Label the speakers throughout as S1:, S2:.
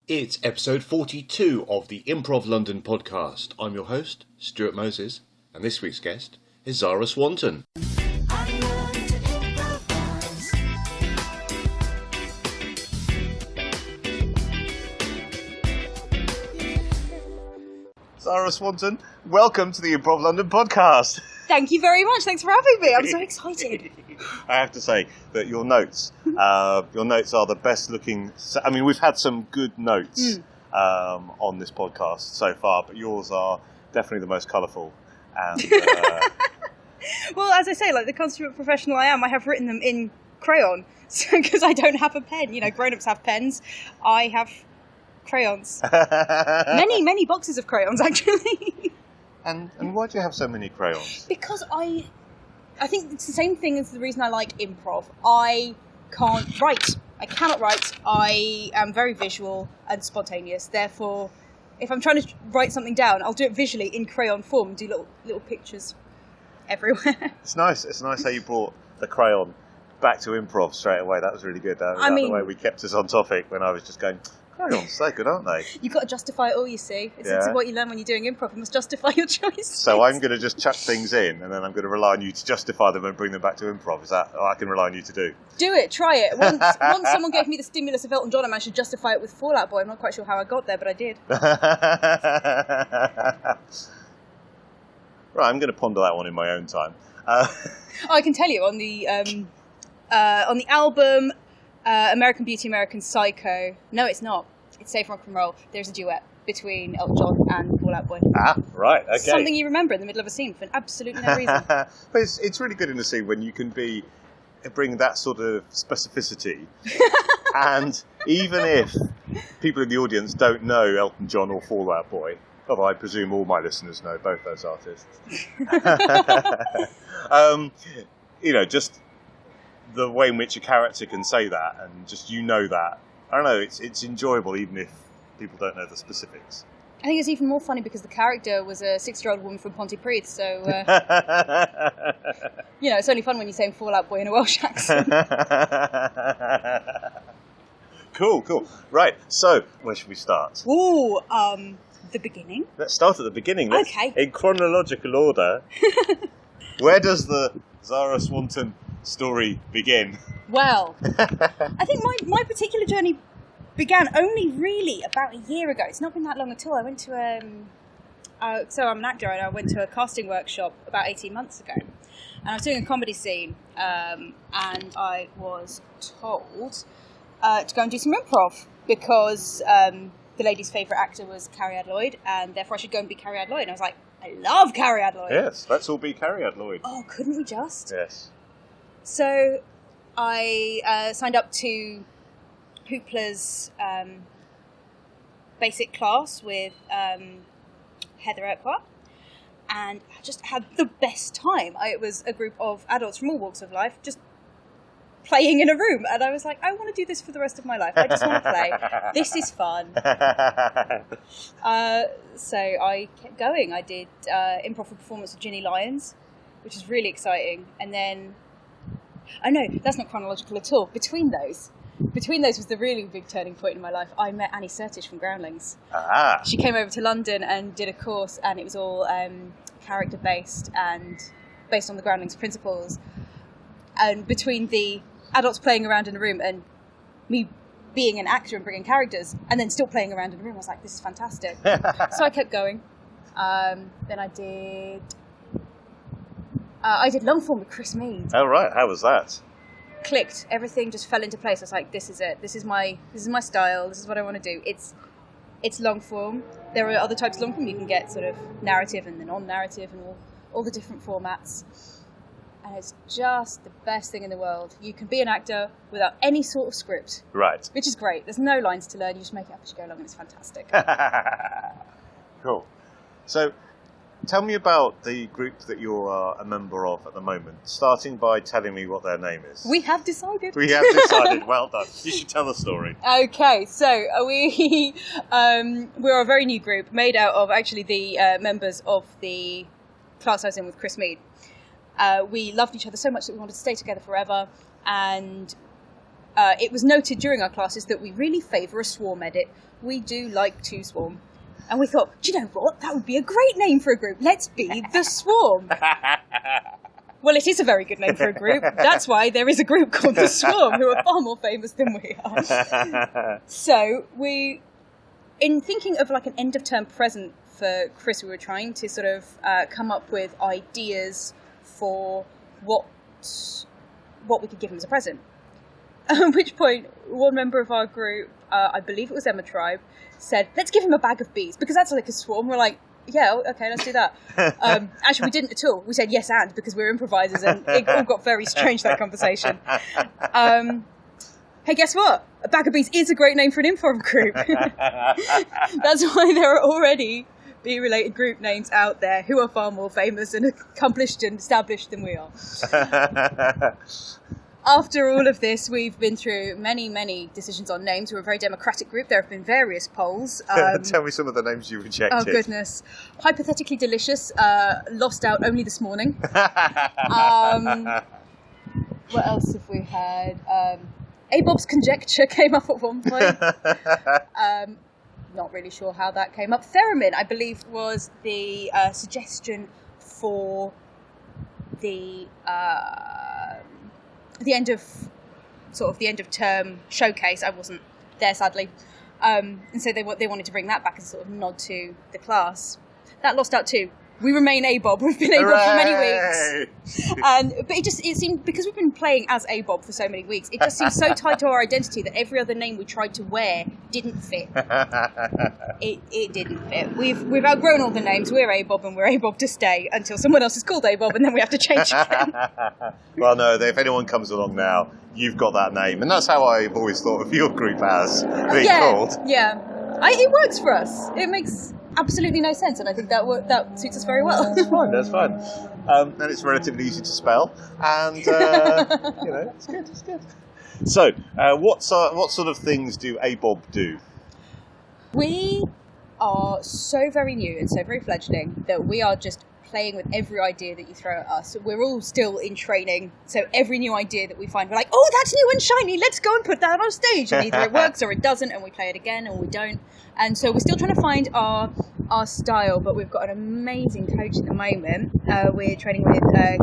S1: It's episode 42 of the Improv London podcast. I'm your host, Stuart Moses, and this week's guest is Zara Swanton. Zara Swanton, welcome to the Improv London podcast.
S2: Thank you very much. Thanks for having me. I'm so excited.
S1: I have to say that your notes are the best looking. I mean, we've had some good notes on this podcast so far, but yours are definitely the most colourful. And
S2: well, as I say, like the consummate professional I am, I have written them in crayon because I don't have a pen. You know, grown-ups have pens. I have crayons. many boxes of crayons, actually.
S1: And why do you have so many crayons?
S2: Because I think it's the same thing as the reason I like improv. I can't write. I cannot write. I am very visual and spontaneous. Therefore, if I'm trying to write something down, I'll do it visually in crayon form and do little pictures everywhere. It's
S1: nice. It's nice how you brought the crayon back to improv straight away. That was really good. The way we kept us on topic when I was just going, crayons, so good, aren't they? You've
S2: got to justify it all, you see. It's what you learn when you're doing improv. You must justify your choices.
S1: So I'm going to just chuck things in, and then I'm going to rely on you to justify them and bring them back to improv. Is that what I can rely on you to do?
S2: Do it. Try it. Once someone gave me the stimulus of Elton John, I managed to justify it with Fall Out Boy. I'm not quite sure how I got there, but I did.
S1: Right, I'm going to ponder that one in my own time.
S2: I can tell you, on the album American Beauty, American Psycho. No, it's not. It's Save Rock and Roll. There's a duet between Elton John and Fall Out Boy.
S1: Ah, right, okay.
S2: Something you remember in the middle of a scene for absolutely no reason.
S1: But it's really good in a scene when you can bring that sort of specificity. And even if people in the audience don't know Elton John or Fall Out Boy, although I presume all my listeners know both those artists. Just the way in which a character can say that, and just that. I don't know, it's enjoyable even if people don't know the specifics.
S2: I think it's even more funny because the character was a 60-year-old woman from Pontypridd, so, it's only fun when you're saying Fall Out Boy in a Welsh accent.
S1: Cool. Right, so where should we start?
S2: Ooh, the beginning.
S1: Let's start at the beginning.
S2: Okay.
S1: In chronological order. Where does the Zara Swanton story begin?
S2: Well, I think my particular journey began only really about a year ago. It's not been that long at all. I went to so I'm an actor, and I went to a casting workshop about 18 months ago. And I was doing a comedy scene, and I was told to go and do some improv because the lady's favourite actor was Carrie-Anne Lloyd, and therefore I should go and be Carrie-Anne Lloyd. And I was like, I love Carrie-Anne Lloyd.
S1: Yes, let's all be Carrie-Anne Lloyd.
S2: Oh, couldn't we just?
S1: Yes.
S2: So I signed up to Hoopla's basic class with Heather Urquhart, and I just had the best time. It was a group of adults from all walks of life just playing in a room, and I was like, I want to do this for the rest of my life. I just want to play. This is fun. So I kept going. I did improv performance with Jinni Lyons, which is really exciting, and then no, that's not chronological at all. Between those was the really big turning point in my life. I met Annie Sertish from Groundlings.
S1: Ah.
S2: She came over to London and did a course, and it was all character-based and based on the Groundlings principles. And between the adults playing around in a room and me being an actor and bringing characters, and then still playing around in a room, I was like, this is fantastic. So I kept going. Then I did long form with Chris Mead.
S1: Oh, right. How was that?
S2: Clicked. Everything just fell into place. I was like, this is it. This is my style. This is what I want to do. It's long form. There are other types of long form. You can get sort of narrative and the non-narrative and all the different formats. And it's just the best thing in the world. You can be an actor without any sort of script.
S1: Right.
S2: Which is great. There's no lines to learn. You just make it up as you go along, and it's fantastic.
S1: Cool. So, tell me about the group that you're a member of at the moment, starting by telling me what their name is.
S2: We have decided.
S1: Well done. You should tell the story.
S2: Okay, so we're a very new group made out of actually the members of the class I was in with Chris Mead. We loved each other so much that we wanted to stay together forever, and it was noted during our classes that we really favour a swarm edit. We do like to swarm. And we thought, do you know what? That would be a great name for a group. Let's be the Swarm. Well, it is a very good name for a group. That's why there is a group called the Swarm, who are far more famous than we are. So in thinking of like an end-of-term present for Chris, we were trying to sort of come up with ideas for what we could give him as a present. At which point, one member of our group, I believe it was Emma Tribe, said, let's give him a bag of bees, because that's like a swarm. We're like, yeah, okay, let's do that. Actually, we didn't at all. We said yes and, because we're improvisers, and it all got very strange, that conversation. Hey, guess what? A bag of bees is a great name for an improv group. That's why there are already bee-related group names out there who are far more famous and accomplished and established than we are. After all of this, we've been through many, many decisions on names. We're a very democratic group. There have been various polls.
S1: Tell me some of the names you rejected.
S2: Oh, goodness. Hypothetically Delicious, lost out only this morning. What else have we had? Abob's Conjecture came up at one point. Not really sure how that came up. Theremin, I believe, was the suggestion for the end of term showcase. I wasn't there, sadly, and so they wanted to bring that back as a sort of nod to the class. That lost out too. We remain ABOB. We've been ABOB for many weeks, but it seemed, because we've been playing as ABOB for so many weeks, it just seemed so tied to our identity that every other name we tried to wear didn't fit. It didn't fit. We've outgrown all the names. We're ABOB, and we're ABOB to stay until someone else is called ABOB, and then we have to change again.
S1: Well, no, if anyone comes along now, you've got that name, and that's how I've always thought of your group as being called.
S2: Yeah, it works for us. It makes absolutely no sense, and I think that suits us very well.
S1: That's fine. And it's relatively easy to spell, and it's good. So, what sort of things do ABOB do?
S2: We are so very new and so very fledgling that we are just playing with every idea that you throw at us. We're all still in training, so every new idea that we find, we're like, oh, that's new and shiny, let's go and put that on stage. And either it works or it doesn't, and we play it again or we don't. And so we're still trying to find our style, but we've got an amazing coach at the moment. We're training with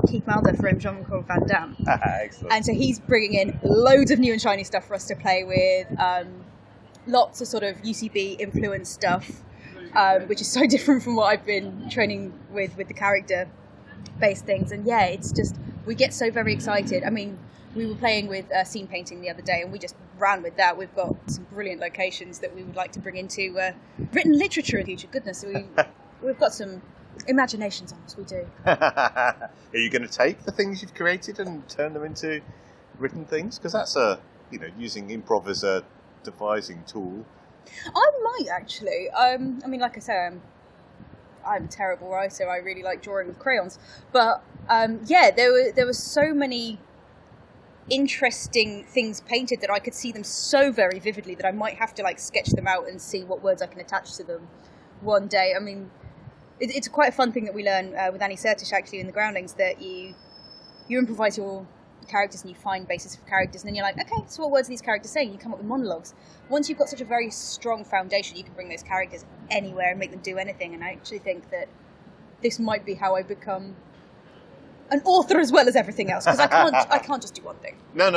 S2: Keith Mulder from Jean-Claude Van Damme.
S1: Excellent.
S2: And so he's bringing in loads of new and shiny stuff for us to play with, lots of sort of UCB influence stuff, which is so different from what I've been training with the character-based things. And yeah, it's just, we get so very excited. I mean, we were playing with scene painting the other day, and we just ran with that. We've got some brilliant locations that we would like to bring into written literature in the future. Goodness, we've got some imaginations on us, we do.
S1: Are you going to take the things you've created and turn them into written things? Because that's using improv as a devising tool.
S2: I might actually. I mean, like I say, I'm a terrible writer. I really like drawing with crayons, but there were so many interesting things painted that I could see them so very vividly that I might have to like sketch them out and see what words I can attach to them one day. I mean, it's quite a fun thing that we learn with Annie Sertish actually in the Groundlings, that you improvise your characters and you find bases for characters, and then you're like, okay, so what words are these characters saying? You come up with monologues. Once you've got such a very strong foundation, you can bring those characters anywhere and make them do anything. And I actually think that this might be how I become an author as well as everything else, because I can't just do one thing.
S1: No.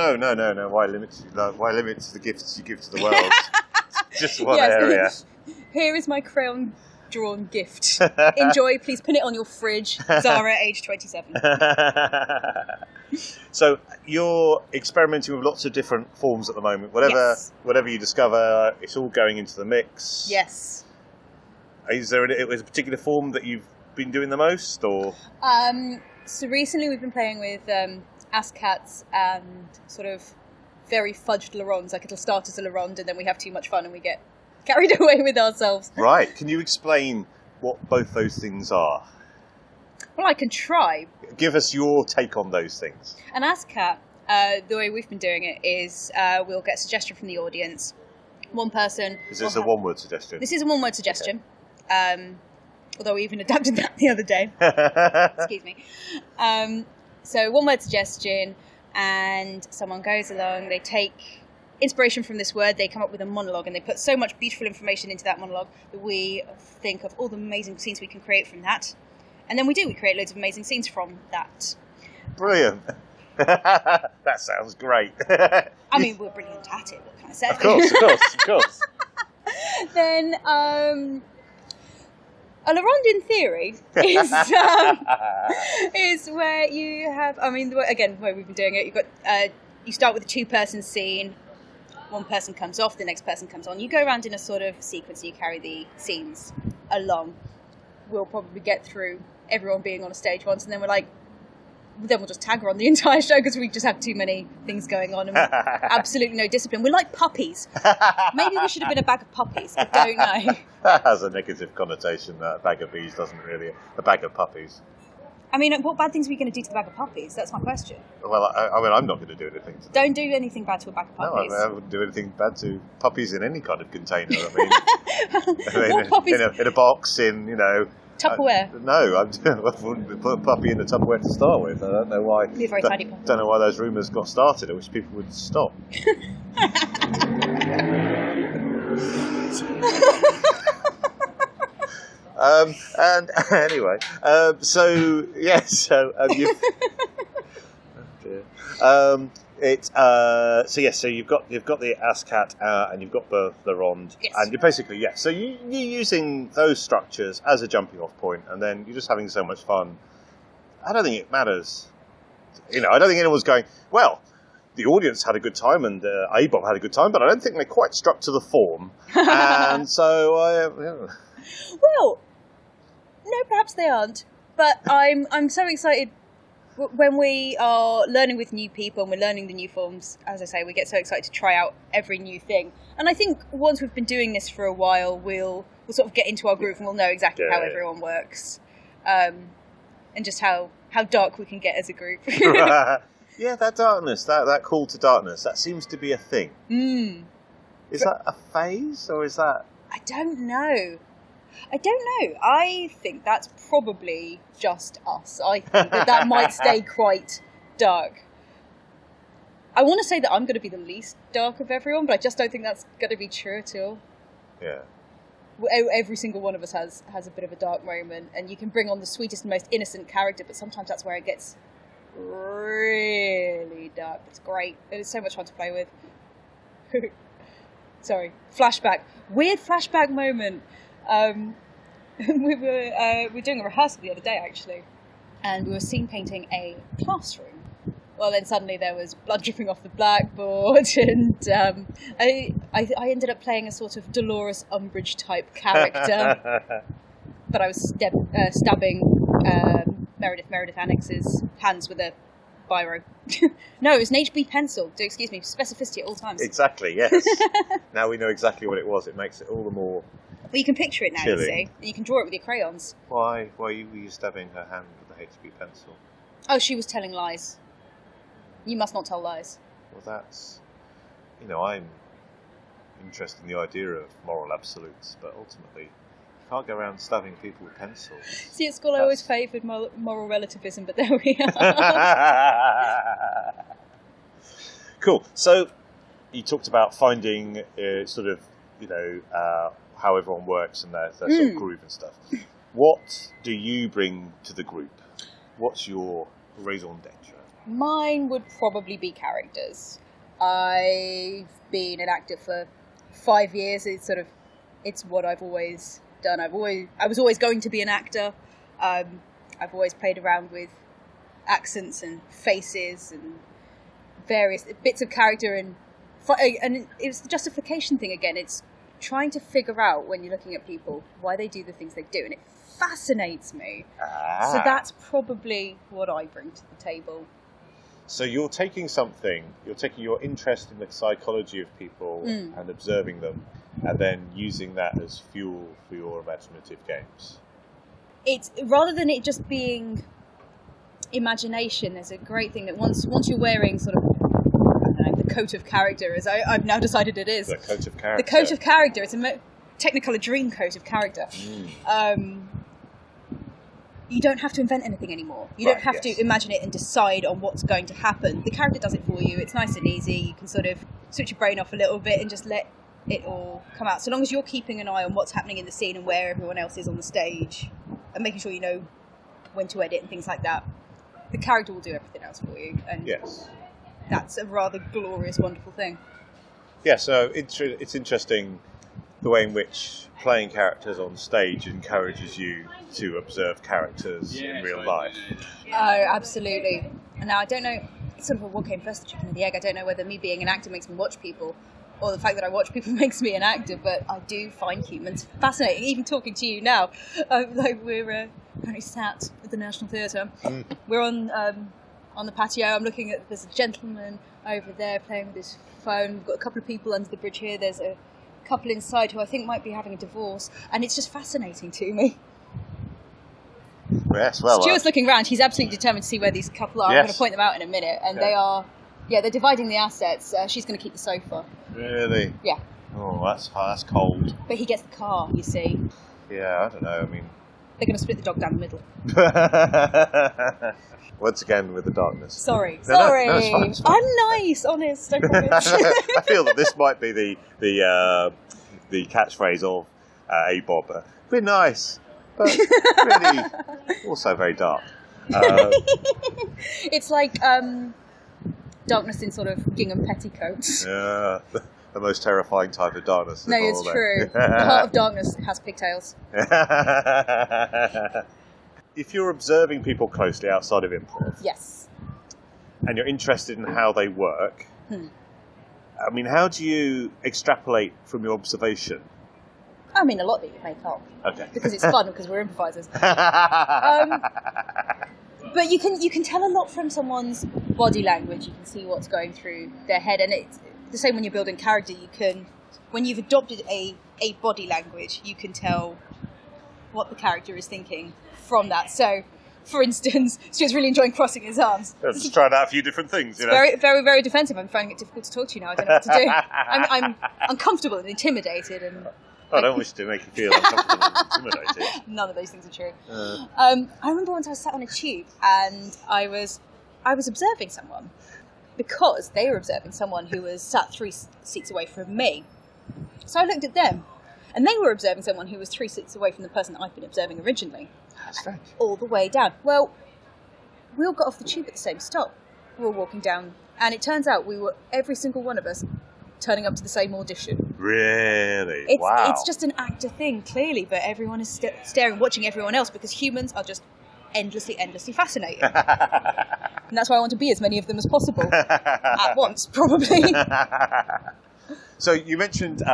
S1: Why limit the gifts you give to the world? Just one area.
S2: Here is my crayon drawn gift. Enjoy. Please pin it on your fridge. Zara, age 27.
S1: So you're experimenting with lots of different forms at the moment. Whatever you discover, it's all going into the mix.
S2: Yes.
S1: Is there a particular form that you've been doing the most, or?
S2: So recently we've been playing with ASCATs and sort of very fudged Le Ronds. Like, it'll start as a Le Rond and then we have too much fun and we get carried away with ourselves.
S1: Right. Can you explain what both those things are?
S2: Well, I can try.
S1: Give us your take on those things.
S2: An ASCAT, the way we've been doing it is we'll get a suggestion from the audience. One person...
S1: Is this a one-word suggestion?
S2: This is a one-word suggestion. Okay. Although we even adapted that the other day. Excuse me. So one-word suggestion, and someone goes along, they take inspiration from this word, they come up with a monologue, and they put so much beautiful information into that monologue that we think of all the amazing scenes we can create from that. And then we create loads of amazing scenes from that.
S1: Brilliant. That sounds great.
S2: I mean, we're brilliant at it, what can I say?
S1: Of course.
S2: Then, a la ronde in theory is where you have, I mean, again, the way we've been doing it, you've got, you start with a 2-person scene, one person comes off, the next person comes on. You go around in a sort of sequence, you carry the scenes along. We'll probably get through everyone being on a stage once, and then then we'll just tag her on the entire show because we just have too many things going on and absolutely no discipline. We're like puppies. Maybe we should have been a bag of puppies. I don't know.
S1: That has a negative connotation. A bag of bees doesn't really. A bag of puppies.
S2: I mean, what bad things are we going to do to the bag of puppies? That's my question.
S1: Well, I mean, I'm not going to do anything to them.
S2: Don't do anything bad to a bag of puppies.
S1: No, I wouldn't do anything bad to puppies in any kind of container. I mean, in a box,
S2: Tupperware.
S1: No, I wouldn't put a puppy in a Tupperware to start with. I don't know why.
S2: Be a very tidy puppy.
S1: Don't know why those rumours got started. I wish people would stop. And anyway, so you've. Oh dear. So you've got the ASCAT and you've got the Ronde,
S2: yes.
S1: And you're basically So you're using those structures as a jumping off point, and then you're just having so much fun. I don't think it matters. I don't think anyone's going, well, the audience had a good time and ABOP had a good time, but I don't think they quite struck to the form. And so
S2: Well, no, perhaps they aren't. But I'm so excited. When we are learning with new people and we're learning the new forms, as I say, we get so excited to try out every new thing. And I think once we've been doing this for a while, we'll sort of get into our groove and we'll know exactly how everyone works. And just how dark we can get as a group.
S1: Yeah, that darkness, that call to darkness, that seems to be a thing. Is that a phase, or is that...
S2: I don't know. I think that's probably just us. I think that might stay quite dark. I want to say that I'm going to be the least dark of everyone, but I just don't think that's going to be true at all.
S1: Yeah.
S2: Every single one of us has a bit of a dark moment, and you can bring on the sweetest and most innocent character, but sometimes that's where it gets really dark. It's great. It is so much fun to play with. Sorry. Flashback. Weird flashback moment. We were doing a rehearsal the other day, actually, and we were scene painting a classroom. Well, then suddenly there was blood dripping off the blackboard, and I ended up playing a sort of Dolores Umbridge type character. But I was stabbing Meredith Annex's hands with a biro. No, it was an HB pencil. Excuse me, specificity at all times.
S1: Exactly, yes. Now we know exactly what it was. It makes it all the more...
S2: Well, you can picture it now,
S1: chilling.
S2: You see. And you can draw it with your crayons.
S1: Why were you stabbing her hand with a HB pencil?
S2: Oh, she was telling lies. You must not tell lies.
S1: Well, that's... I'm interested in the idea of moral absolutes, but ultimately, you can't go around stabbing people with pencils.
S2: See, at school I always favoured moral relativism, but there we are.
S1: Cool. So, you talked about finding how everyone works and their sort of groove and stuff. What do you bring to the group? What's your raison d'etre?
S2: Mine would probably be characters. I've been an actor for 5 years. It's what I've always done. I was always going to be an actor. I've always played around with accents and faces and various bits of character, and it's the justification thing again. It's trying to figure out, when you're looking at people, why they do the things they do, and it fascinates me. So that's probably what I bring to the table.
S1: So you're taking your interest in the psychology of people and observing them, and then using that as fuel for your imaginative games.
S2: It's rather than it just being imagination. There's a great thing that once you're wearing sort of the coat of character, as I've now decided it is.
S1: The coat of character.
S2: The coat of character. It's a Technicolor dream coat of character. you don't have to invent anything anymore. You don't have to imagine it and decide on what's going to happen. The character does it for you. It's nice and easy. You can sort of switch your brain off a little bit and just let it all come out. So long as you're keeping an eye on what's happening in the scene and where everyone else is on the stage and making sure you know when to edit and things like that, the character will do everything else for you. And that's a rather glorious, wonderful thing.
S1: Yeah, so it's interesting the way in which playing characters on stage encourages you to observe characters in real life.
S2: Oh, absolutely. And now I don't know sort of what came first, the chicken or the egg. I don't know whether me being an actor makes me watch people or the fact that I watch people makes me an actor, but I do find humans fascinating. Even talking to you now, like we're currently sat at the National Theatre. We're on the patio. I'm looking at, there's a gentleman over there playing with his phone. We've got a couple of people under the bridge here. There's a couple inside who I think might be having a divorce, and it's just fascinating to me.
S1: Yes, well,
S2: Stuart's looking around. He's absolutely determined to see where these couple are. I'm going to point them out in a minute, and they're dividing the assets. She's going to keep the sofa.
S1: Really?
S2: Yeah.
S1: Oh, that's cold.
S2: But he gets the car, you see.
S1: Yeah, I don't know. I mean,
S2: they're going to split the dog down the middle.
S1: Once again with the darkness.
S2: Sorry.
S1: No, it's fine.
S2: I'm nice, honest. I promise.
S1: I feel that this might be the catchphrase of a Bob. We're nice, but really also very dark.
S2: It's like darkness in sort of gingham petticoats.
S1: Yeah, the most terrifying type of darkness.
S2: No, it's true. The heart of darkness has pigtails.
S1: If you're observing people closely outside of improv,
S2: yes,
S1: and you're interested in how they work, I mean, how do you extrapolate from your observation?
S2: I mean, a lot that you make up.
S1: Okay.
S2: Because it's fun, because we're improvisers. But you can tell a lot from someone's body language. You can see what's going through their head, and it's the same when you're building character. You can, when you've adopted a body language, you can tell what the character is thinking from that. So, for instance, Stuart's really enjoying crossing his arms.
S1: I'm just trying out a few different things, you know.
S2: Very, very, very defensive. I'm finding it difficult to talk to you now. I don't know what to do. I'm uncomfortable and intimidated. And
S1: I don't wish to make you feel uncomfortable and intimidated.
S2: None of those things are true. I remember once I was sat on a tube and I was observing someone because they were observing someone who was sat 3 seats away from me. So I looked at them. And they were observing someone who was 3 seats away from the person that I'd been observing originally.
S1: That's strange.
S2: All the way down. Well, we all got off the tube at the same stop. We were walking down, and it turns out we were, every single one of us, turning up to the same audition.
S1: Really?
S2: Wow. It's just an actor thing, clearly, but everyone is staring, watching everyone else, because humans are just endlessly fascinating. And that's why I want to be as many of them as possible. At once, probably.
S1: So you mentioned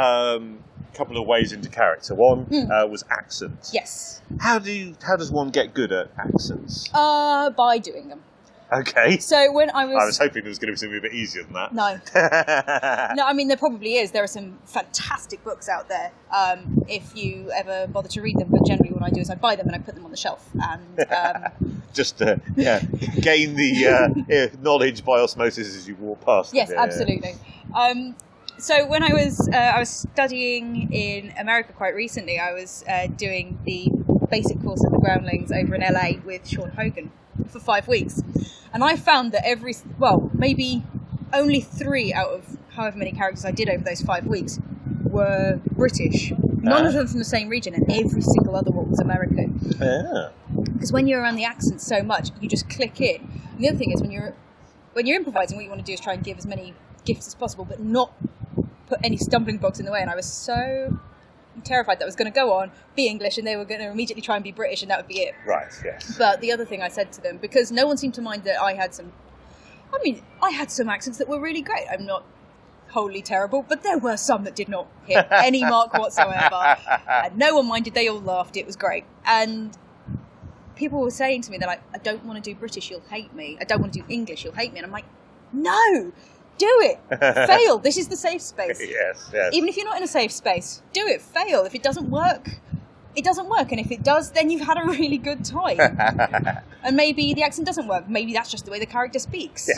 S1: couple of ways into character. One was accents.
S2: Yes.
S1: How does one get good at accents?
S2: By doing them.
S1: Okay.
S2: So when I was
S1: hoping there was going to be something a bit easier than that.
S2: No, I mean there probably is. There are some fantastic books out there. If you ever bother to read them, but generally what I do is I buy them and I put them on the shelf and
S1: just gain the knowledge by osmosis as you walk past.
S2: Yes, absolutely. So when I was studying in America quite recently, I was doing the basic course at the Groundlings over in LA with Sean Hogan for 5 weeks. And I found that maybe only 3 out of however many characters I did over those 5 weeks were British. None of them from the same region, and every single other one was American. Because when you're around the accent so much, you just click in. And the other thing is when you're improvising, what you want to do is try and give as many gifts as possible, but not put any stumbling blocks in the way. And I was so terrified that I was going to go on, be English, and they were going to immediately try and be British, and that would be it.
S1: Right, yes.
S2: But the other thing I said to them, because no one seemed to mind that I had some accents that were really great. I'm not wholly terrible, but there were some that did not hit any mark whatsoever. And no one minded, they all laughed, it was great. And people were saying to me, they're like, I don't want to do British, you'll hate me. I don't want to do English, you'll hate me. And I'm like, no! Do it. Fail. This is the safe space.
S1: Yes.
S2: Even if you're not in a safe space, do it. Fail. If it doesn't work, it doesn't work. And if it does, then you've had a really good time. And maybe the accent doesn't work. Maybe that's just the way the character speaks.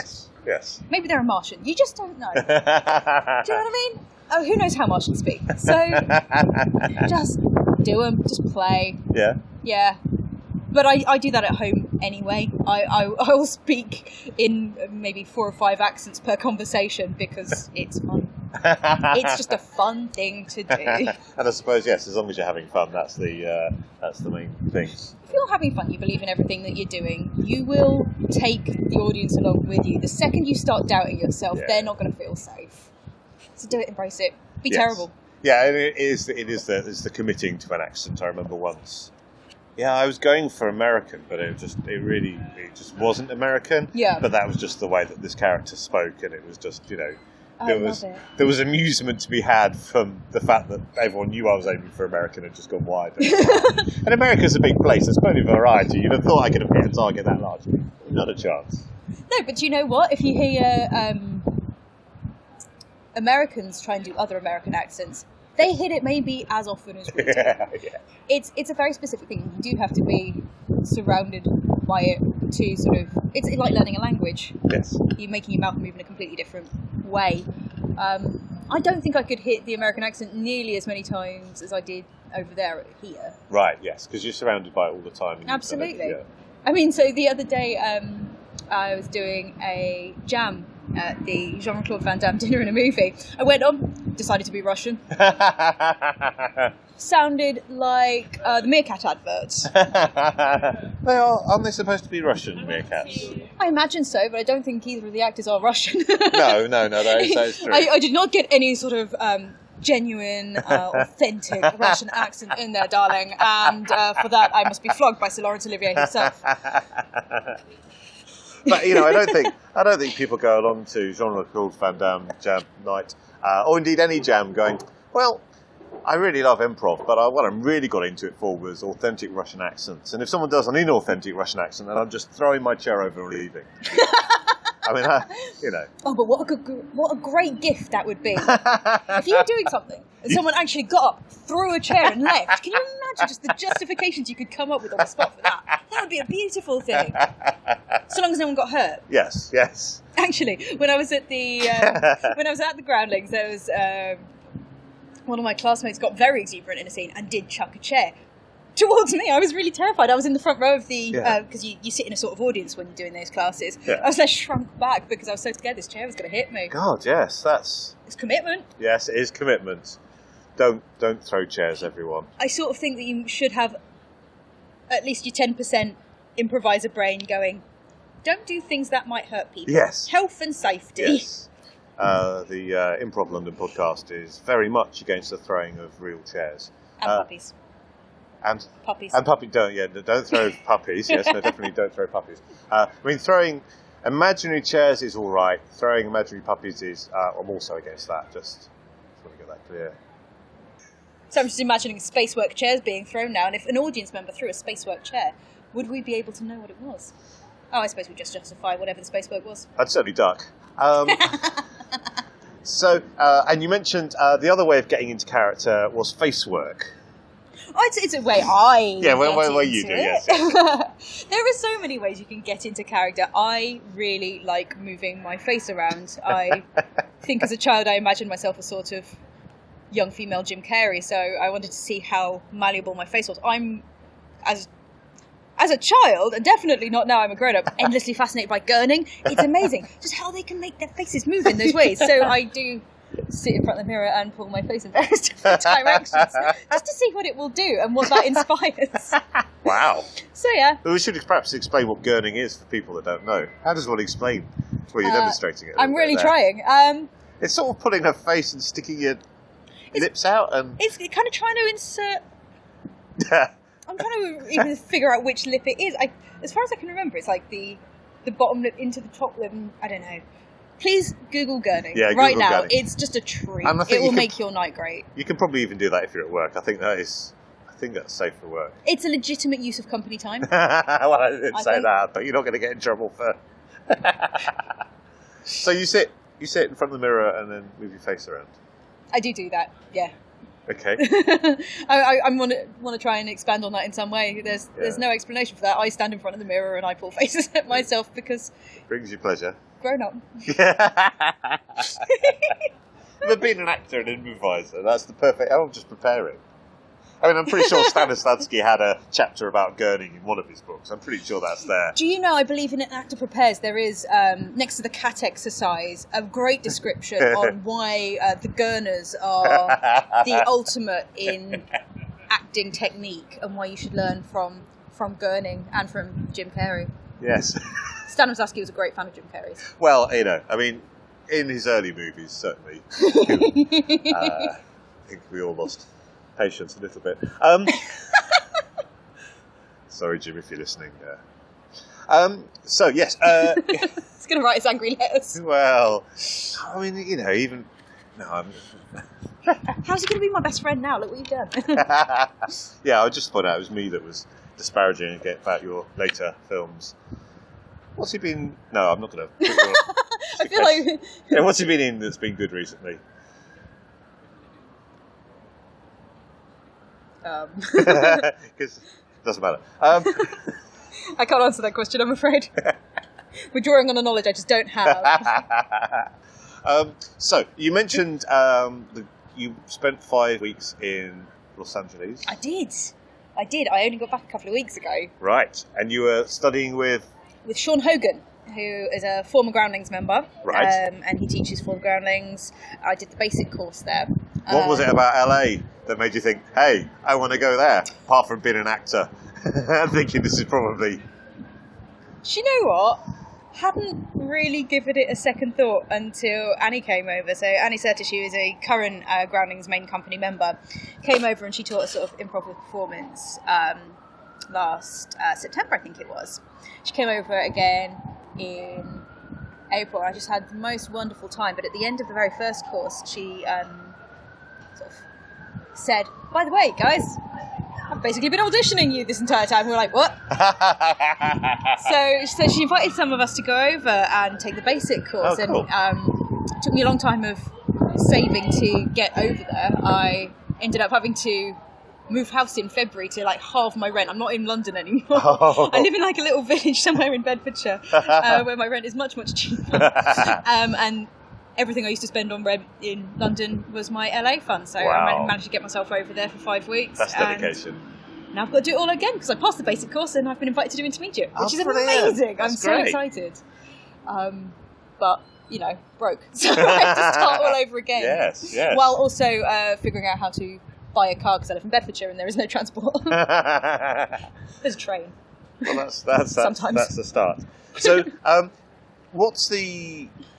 S1: Yes.
S2: Maybe they're a Martian. You just don't know. Do you know what I mean? Oh, who knows how Martians speak? So just do them. Just play.
S1: Yeah.
S2: Yeah. But I do that at home anyway. I will speak in maybe 4 or 5 accents per conversation because it's fun. It's just a fun thing to do.
S1: And I suppose, yes, as long as you're having fun, that's the main thing.
S2: If you're having fun, you believe in everything that you're doing, you will take the audience along with you. The second you start doubting yourself, they're not going to feel safe. So do it, embrace it. Be terrible.
S1: Yeah, and it is the committing to an accent. I remember once. Yeah, I was going for American, but it just wasn't American.
S2: Yeah.
S1: But that was just the way that this character spoke, and it was just, there was amusement to be had from the fact that everyone knew I was aiming for American and just gone wide. And America's a big place. There's plenty of variety. You'd have thought I could have hit a target that large. Not a chance.
S2: No, but you know what? If you hear Americans try and do other American accents, they hit it maybe as often as we do.
S1: Yeah.
S2: It's a very specific thing. You do have to be surrounded by it to sort of... It's like learning a language.
S1: Yes.
S2: You're making your mouth move in a completely different way. I don't think I could hit the American accent nearly as many times as I did over there here.
S1: Right, yes, because you're surrounded by it all the time. And
S2: Absolutely. I mean, so the other day I was doing a jam at the Jean-Claude Van Damme dinner in a movie. I went on, decided to be Russian. Sounded like the Meerkat adverts.
S1: Aren't they supposed to be Russian meerkats?
S2: I imagine so, but I don't think either of the actors are Russian.
S1: No, that is true.
S2: I did not get any sort of genuine, authentic Russian accent in there, darling, and for that I must be flogged by Sir Laurence Olivier himself.
S1: But I don't think people go along to Jean-Claude Van Damme jam night, or indeed any jam, going, well, I really love improv, but what I really got into it for was authentic Russian accents. And if someone does an inauthentic Russian accent, then I'm just throwing my chair over and leaving. I mean, Oh,
S2: but what a great gift that would be. If you were doing something and someone actually got up, threw a chair and left, can you imagine just the justifications you could come up with on the spot for that? That would be a beautiful thing. So long as no one got hurt.
S1: Yes.
S2: Actually, when I was at the Groundlings, there was one of my classmates got very exuberant in a scene and did chuck a chair towards me. I was really terrified. I was in the front row of the because you sit in a sort of audience when you're doing those classes.
S1: Yeah.
S2: I was there shrunk back because I was so scared this chair was going to hit me.
S1: God, yes,
S2: It's commitment.
S1: Yes, it is commitment. Don't throw chairs, everyone.
S2: I sort of think that you should have at least your 10% improviser brain going, don't do things that might hurt people.
S1: Yes.
S2: Health and safety.
S1: Yes. The Improv London podcast is very much against the throwing of real chairs.
S2: And puppies.
S1: And
S2: puppies.
S1: And don't throw puppies. Yes, no, definitely don't throw puppies. I mean, throwing imaginary chairs is all right. Throwing imaginary puppies is... I'm also against that. Just want to get that clear.
S2: So I'm just imagining spacework chairs being thrown now, and if an audience member threw a spacework chair, would we be able to know what it was? Oh, I suppose we'd just justify whatever the spacework was.
S1: I'd certainly duck. So, and you mentioned the other way of getting into character was face work.
S2: Oh, it's a way I
S1: way you do, yes.
S2: There are so many ways you can get into character. I really like moving my face around. I think as a child I imagined myself as sort of young female Jim Carrey, so I wanted to see how malleable my face was. I'm, as a child, and definitely not now I'm a grown-up, endlessly fascinated by gurning. It's amazing just how they can make their faces move in those ways. So I do sit in front of the mirror and pull my face in various different directions just to see what it will do and what that inspires.
S1: Wow.
S2: So yeah.
S1: Well, we should perhaps explain what gurning is for people that don't know. How does one explain where you're demonstrating it?
S2: I'm really trying.
S1: It's sort of putting her face and sticking your lips out, and
S2: it's kind of trying to insert. I'm trying to even figure out which lip it is. As far as I can remember, it's like the bottom lip into the top lip. I don't know. Please Google gurning right now. Gurning. It's just a treat. It will make your night great.
S1: You can probably even do that if you're at work. I think that's safe for work.
S2: It's a legitimate use of company time.
S1: Well, I didn't say that, but you're not going to get in trouble for. So you sit in front of the mirror and then move your face around.
S2: I do that. Yeah.
S1: Okay.
S2: I want to try and expand on that in some way. There's no explanation for that. I stand in front of the mirror and I pull faces at myself because
S1: brings you pleasure.
S2: Grown up.
S1: But being an actor and improviser, that's the perfect. I'm just preparing. I mean, I'm pretty sure Stanislavski had a chapter about gurning in one of his books. I'm pretty sure that's there.
S2: Do you know, I believe in An Actor Prepares, there is, next to the cat exercise, a great description on why the gurners are the ultimate in acting technique and why you should learn from gurning and from Jim Carrey.
S1: Yes.
S2: Stanislavski was a great fan of Jim Carrey's.
S1: Well, I mean, in his early movies, certainly. I think we all lost patience a little bit. Sorry, Jim, if you're listening. So, yes.
S2: He's going to write his angry letters.
S1: Well, I mean, even... No,
S2: How's he going to be my best friend now? Look what you've done.
S1: Yeah, I just thought out it was me that was disparaging about your later films. What's he been... No, I'm not going to...
S2: I feel like...
S1: Yeah, what's he been in that's been good recently? Because it doesn't matter.
S2: I can't answer that question, I'm afraid. We're drawing on a knowledge I just don't have.
S1: So, you mentioned you spent 5 weeks in Los Angeles.
S2: I did. I only got back a couple of weeks ago.
S1: Right. And you were studying with
S2: Sean Hogan, who is a former Groundlings member.
S1: Right.
S2: And he teaches for the Groundlings. I did the basic course there.
S1: What was it about LA that made you think, hey, I want to go there, apart from being an actor? I'm thinking this is probably...
S2: Do you know what? Hadn't really given it a second thought until Annie came over. So Annie Sertis, who is a current Groundlings main company member, came over and she taught us sort of improv with performance last September, I think it was. She came over again in April. I just had the most wonderful time. But at the end of the very first course, she sort of said, by the way, guys, I've basically been auditioning you this entire time. We were like, what? So she invited some of us to go over and take the basic course.
S1: Oh, cool.
S2: And it took me a long time of saving to get over there. I ended up having to move house in February to like halve my rent. I'm not in London anymore.
S1: Oh.
S2: I live in like a little village somewhere in Bedfordshire where my rent is much, much cheaper. And everything I used to spend on rent in London was my LA fund. So
S1: wow.
S2: I managed to get myself over there for 5 weeks.
S1: That's dedication.
S2: Now I've got to do it all again because I passed the basic course and I've been invited to do intermediate, which is
S1: brilliant.
S2: amazing.
S1: That's
S2: I'm so
S1: great.
S2: excited. But, broke. So I have to start all over again.
S1: Yes.
S2: While also figuring out how to buy a car because I live in Bedfordshire and there is no transport. There's a train.
S1: Well, that's
S2: Sometimes.
S1: That's the start. So,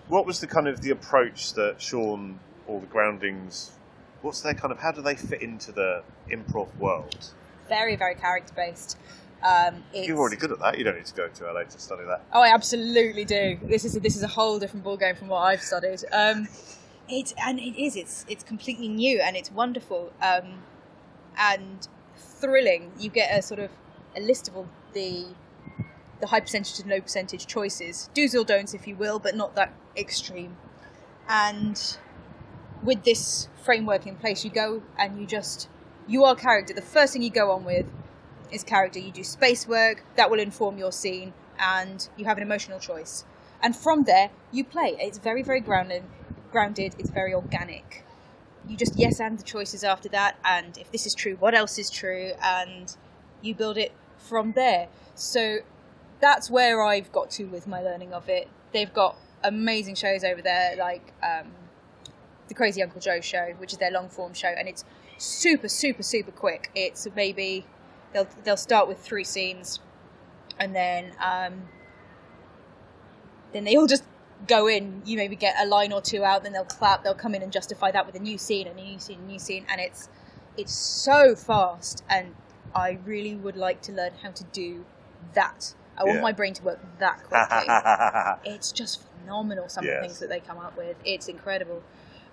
S1: what was the kind of the approach that Sean or the Groundlings? What's their kind of? How do they fit into the improv world?
S2: Very, very character based.
S1: You're already good at that. You don't need to go to LA to study that.
S2: Oh, I absolutely do. This is a whole different ballgame from what I've studied. It's completely new and it's wonderful and thrilling. You get a sort of a list of all the high percentage and low percentage choices, do's or don'ts, if you will, but not that extreme. And with this framework in place, you go and you are character. The first thing you go on with is character. You do space work that will inform your scene, and you have an emotional choice. And from there, you play. It's very, very grounded. It's very organic. You just yes and the choices after that, and if this is true, what else is true, and you build it from there. So that's where I've got to with my learning of it. They've got amazing shows over there, like the Crazy Uncle Joe show, which is their long form show, and it's super, super, super quick. It's maybe they'll start with 3 scenes, and then they all just go in. You maybe get a line or 2 out, then they'll clap. They'll come in and justify that with a new scene and a new scene, and a new scene, and it's so fast. And I really would like to learn how to do that. I want my brain to work that quickly. It's just phenomenal, some of the things that they come up with. It's incredible.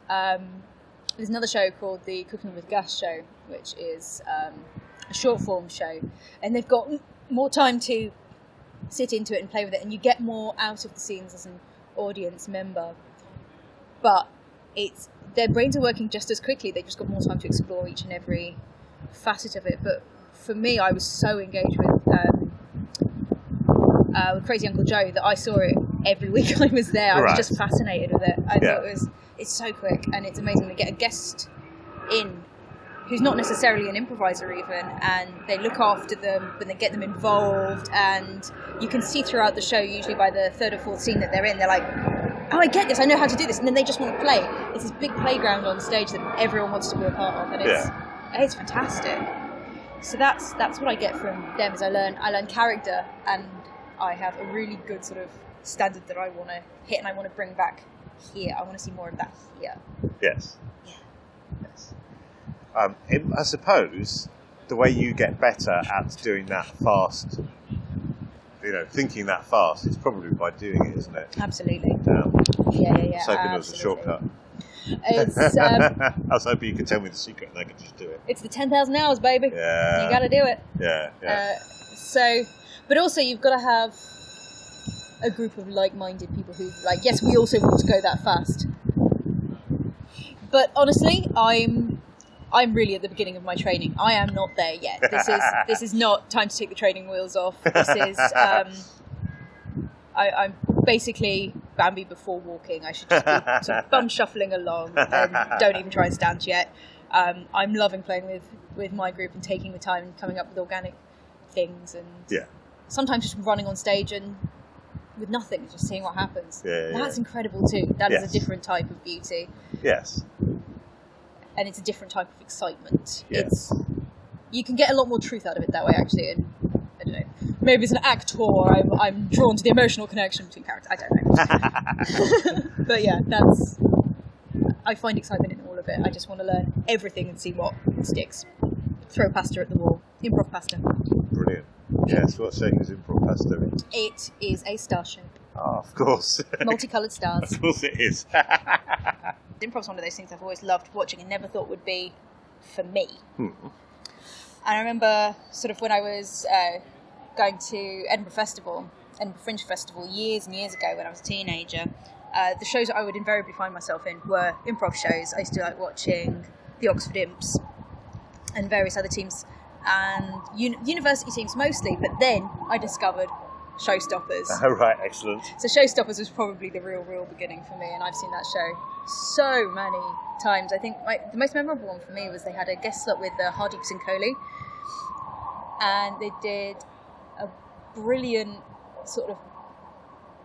S2: There's another show called the Cookin With Gas show, which is a short form show. And they've got more time to sit into it and play with it. And you get more out of the scenes as an audience member. But their brains are working just as quickly. They've just got more time to explore each and every facet of it. But for me, I was so engaged with Crazy Uncle Joe that I saw it every week I was there. I was just fascinated with it. I thought it's so quick and it's amazing. They get a guest in who's not necessarily an improviser even, and they look after them, but they get them involved, and you can see throughout the show, usually by the third or fourth scene that they're in, they're like, oh, I get this, I know how to do this, and then they just want to play. It's this big playground on stage that everyone wants to be a part of, and it's fantastic. So that's what I get from them, is I learn character, and I have a really good sort of standard that I want to hit, and I want to bring back here. I want to see more of that here.
S1: Yes. Yeah. Yes. I suppose the way you get better at doing that fast, thinking that fast, is probably by doing it, isn't it?
S2: Absolutely.
S1: Yeah.
S2: Yeah.
S1: I was hoping it was a shortcut.
S2: It's,
S1: I was hoping you could tell me the secret and I could just do it.
S2: It's the 10,000 hours, baby.
S1: Yeah.
S2: You got to do it.
S1: Yeah.
S2: But also you've got to have a group of like-minded people who, yes, we also want to go that fast. But honestly, I'm really at the beginning of my training. I am not there yet. This is not time to take the training wheels off. This is I'm basically Bambi before walking. I should just be sort of bum shuffling along and don't even try and stand yet. I'm loving playing with my group and taking the time and coming up with organic things, and sometimes just running on stage and with nothing, just seeing what happens. That's incredible too. That is a different type of beauty.
S1: Yes.
S2: And it's a different type of excitement.
S1: Yes.
S2: You can get a lot more truth out of it that way, actually. And I don't know. Maybe as an actor, I'm drawn to the emotional connection between characters. I don't know. But yeah, I find excitement in all of it. I just want to learn everything and see what sticks. Throw pasta at the wall. Improv pasta.
S1: Brilliant. Yes, what shape is improv pasta in?
S2: It is a star shape.
S1: Oh, of course.
S2: Multicoloured stars.
S1: Of course it is.
S2: Improv's one of those things I've always loved watching and never thought would be for me. And I remember sort of when I was going to Edinburgh Fringe Festival years and years ago when I was a teenager, the shows that I would invariably find myself in were improv shows. I used to like watching the Oxford Imps and various other teams, and university teams mostly, but then I discovered Showstoppers.
S1: Oh, right, excellent.
S2: So Showstoppers was probably the real beginning for me, and I've seen that show so many times. I think the most memorable one for me was they had a guest slot with Hardeeps and Coley, and they did a brilliant sort of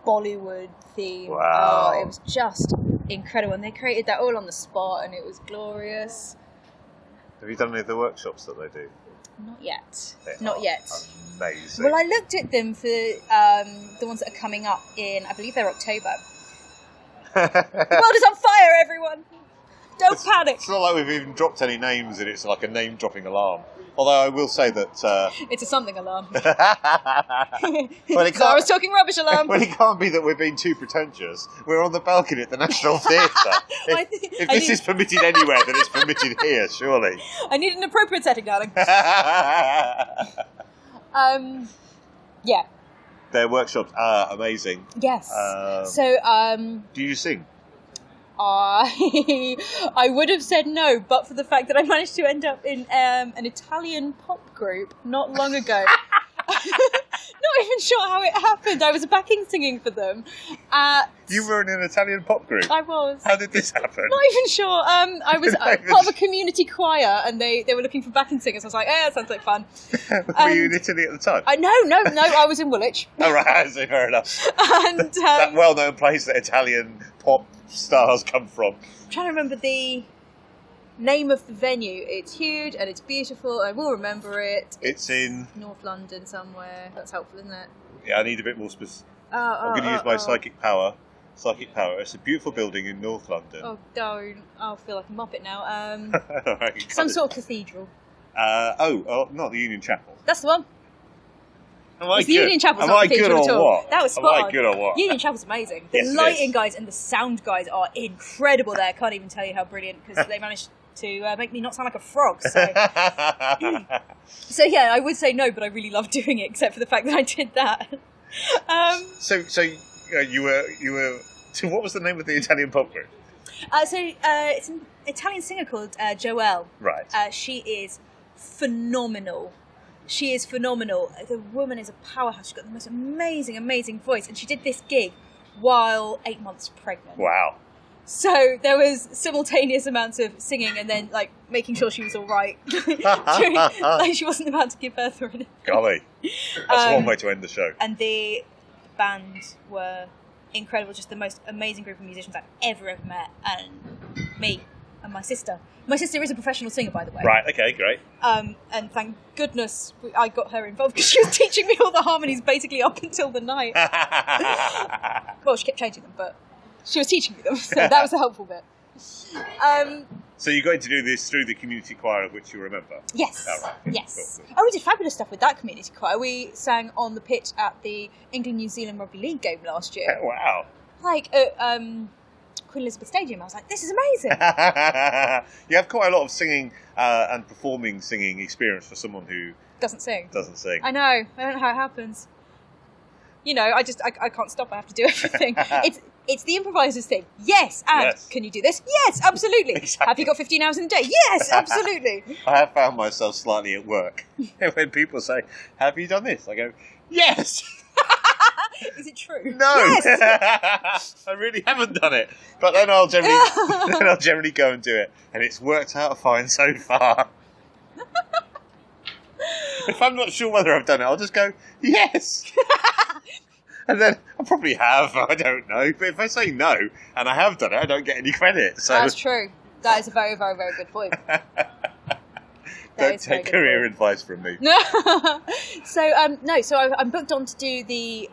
S2: Bollywood theme.
S1: Wow.
S2: Oh, it was just incredible, and they created that all on the spot, and it was glorious.
S1: Have you done any of the workshops that they do?
S2: Not yet.
S1: They
S2: Not
S1: are
S2: yet.
S1: Amazing.
S2: Well, I looked at them for the ones that are coming up in, I believe they're October. The world is on fire, everyone! Don't panic!
S1: It's not like we've even dropped any names and it's like a name-dropping alarm. Although I will say that...
S2: It's a something alarm.
S1: Well,
S2: Zara's talking rubbish alarm.
S1: Well, it can't be that we're being too pretentious. We're on the balcony at the National Theatre. If this is permitted anywhere, then it's permitted here, surely.
S2: I need an appropriate setting, darling. Yeah.
S1: Their workshops are amazing.
S2: Yes.
S1: Do you sing?
S2: I would have said no, but for the fact that I managed to end up in an Italian pop group not long ago. Not even sure how it happened. I was backing singing for them.
S1: You were in an Italian pop group?
S2: I was.
S1: How did this happen?
S2: Not even sure. I was part of a community choir, and they were looking for backing singers. I was like, that sounds like fun.
S1: Were you in Italy at the time?
S2: No, I was in Woolwich.
S1: Oh, right, I see, fair enough.
S2: And
S1: that well-known place that Italian pop stars come from.
S2: I'm trying to remember the name of the venue. It's huge and it's beautiful. I will remember it.
S1: It's in
S2: North London somewhere. That's helpful, isn't it?
S1: Yeah, I need a bit more specific. I'm going to use my psychic power. It's a beautiful building in North London.
S2: Oh, don't. I'll feel like a muppet now.
S1: Right,
S2: some sort of cathedral.
S1: Not the Union Chapel.
S2: That's the one.
S1: Am I
S2: the Union Chapel's
S1: Am
S2: not
S1: I
S2: cathedral
S1: good
S2: at
S1: or
S2: all.
S1: what?
S2: That was spot
S1: Am I good or what?
S2: Union Chapel's amazing. The
S1: Yes,
S2: lighting guys and the sound guys are incredible there. I can't even tell you how brilliant, because they managed to make me not sound like a frog. So yeah, I would say no, but I really loved doing it, except for the fact that I did that.
S1: You were. So what was the name of the Italian pop group?
S2: It's an Italian singer called Joelle.
S1: Right.
S2: She is phenomenal. The woman is a powerhouse. She's got the most amazing voice, and she did this gig while 8 months pregnant.
S1: Wow.
S2: So there was simultaneous amounts of singing and then like making sure she was all right. Like she wasn't about to give birth or anything.
S1: Golly. That's one way to end the show.
S2: And the band were incredible, just the most amazing group of musicians I've ever met. And me and my sister. My sister is a professional singer, by the way.
S1: Right, okay, great.
S2: And thank goodness I got her involved because she was teaching me all the harmonies basically up until the night. Well, she kept changing them, but she was teaching me them, so that was a helpful bit.
S1: So you're going to do this through the community choir of which you remember?
S2: Yes.
S1: Oh, right.
S2: Yes.
S1: Cool.
S2: Oh, we did fabulous stuff with that community choir. We sang on the pitch at the England-New Zealand Rugby League game last year.
S1: Oh, wow.
S2: Like at Queen Elizabeth Stadium. I was like, this is amazing.
S1: You have quite a lot of singing and performing singing experience for someone who
S2: Doesn't sing.
S1: I
S2: know. I don't know how it happens. You know, I can't stop. I have to do everything. It's the improviser's thing. Yes, and
S1: Yes.
S2: Can you do this? Yes, absolutely.
S1: Exactly.
S2: Have you got 15 hours in a day? Yes, absolutely.
S1: I have found myself slightly at work when people say, have you done this? I go, yes.
S2: Is it true?
S1: No.
S2: Yes.
S1: I really haven't done it. But then I'll generally go and do it. And it's worked out fine so far. If I'm not sure whether I've done it, I'll just go, yes. And then I probably have, I don't know. But if I say no, and I have done it, I don't get any credit. So
S2: That's true. That is a very, very, very good point.
S1: Don't take career advice from me.
S2: So I'm booked on to do the